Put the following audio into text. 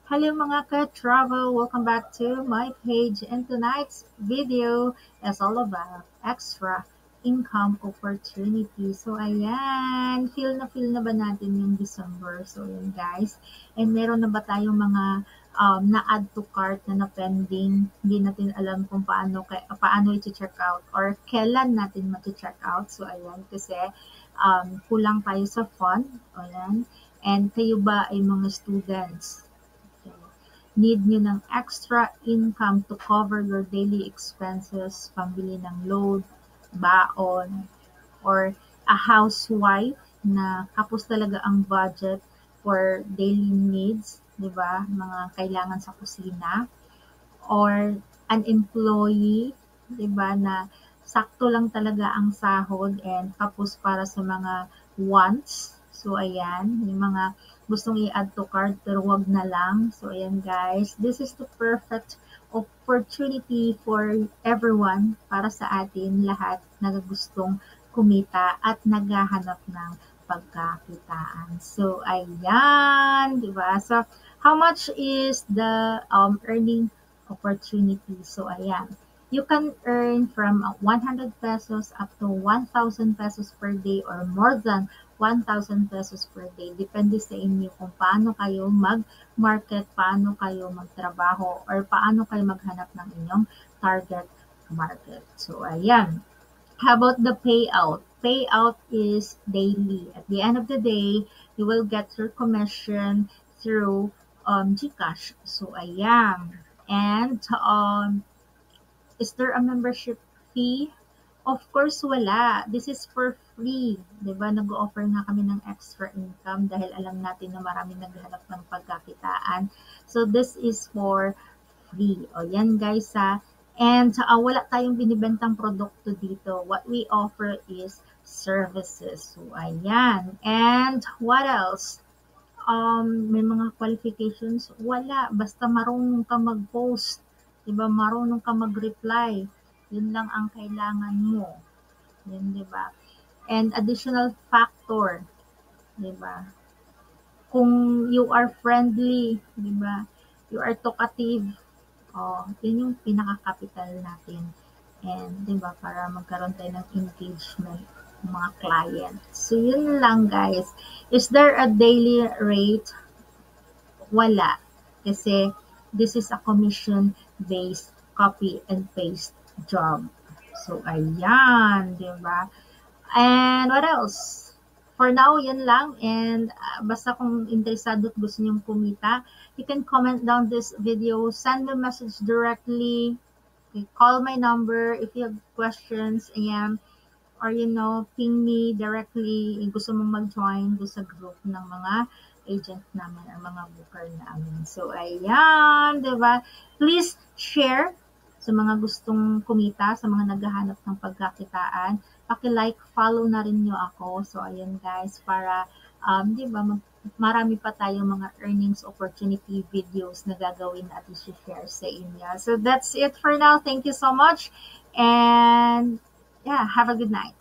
Hello mga ka-travel! Welcome back to my page, and tonight's video is all about extra income opportunity. So ayan, feel na ba natin yung December? So yun guys, and meron na ba tayong mga na-add to cart na pending? Hindi natin alam kung paano i-check out or kailan natin ma-check out. So ayan, kasi kulang tayo sa fund. Ayan. And kayo ba ay mga students? Need nyo ng extra income to cover your daily expenses, pambili ng load, baon, or a housewife na kapos talaga ang budget for daily needs, di ba? Mga kailangan sa kusina. Or an employee, di ba, na sakto lang talaga ang sahod and kapos para sa mga wants. So, ayan, yung mga gustong i-add to cart pero wag na lang. So, ayan guys, this is the perfect opportunity for everyone, para sa atin lahat na gustong kumita at naghahanap ng pagkakitaan. So, ayan, di ba? So, how much is the earning opportunity? So, ayan. You can earn from 100 pesos up to 1,000 pesos per day or more than 1,000 pesos per day. Depende sa inyo kung paano kayo mag-market, paano kayo magtrabaho, or paano kayo maghanap ng inyong target market. So, ayan. How about the payout? Payout is daily. At the end of the day, you will get your commission through GCash. So, ayan. And is there a membership fee? Of course, wala. This is for free. Diba? Nag-offer nga kami ng extra income dahil alam natin na maraming naghahanap ng pagkakitaan. So, this is for free. O, yan guys ha. And wala tayong binibentang produkto dito. What we offer is services. So, ayan. And what else? May mga qualifications? Wala. Basta marunong ka mag-post. Diba? Marunong ka mag-reply. Yun lang ang kailangan mo. Yun, diba? And additional factor. Diba? Kung you are friendly, diba? You are talkative. Yun yung pinaka-capital natin. And, di ba, para magkaroon tayo ng engagement ng mga client. So, yun lang, guys. Is there a daily rate? Wala. Kasi, this is a commission-based copy and paste job. So, ayan, di ba? And what else? For now, yun lang. And basta kung interesado at gusto niyong kumita, you can comment down this video, send me a message directly, okay, call my number if you have questions, ayan, or ping me directly gusto mong mag-join do sa group ng mga agent namin or mga booker namin. So, ayan, diba? Please share sa mga gustong kumita, sa mga naghahanap ng pagkakitaan. Paki-like, follow na rin nyo ako. So, ayan guys, para, diba, marami pa tayong mga earnings opportunity videos na gagawin at i-share sa inyo. So, that's it for now. Thank you so much. And, yeah, have a good night.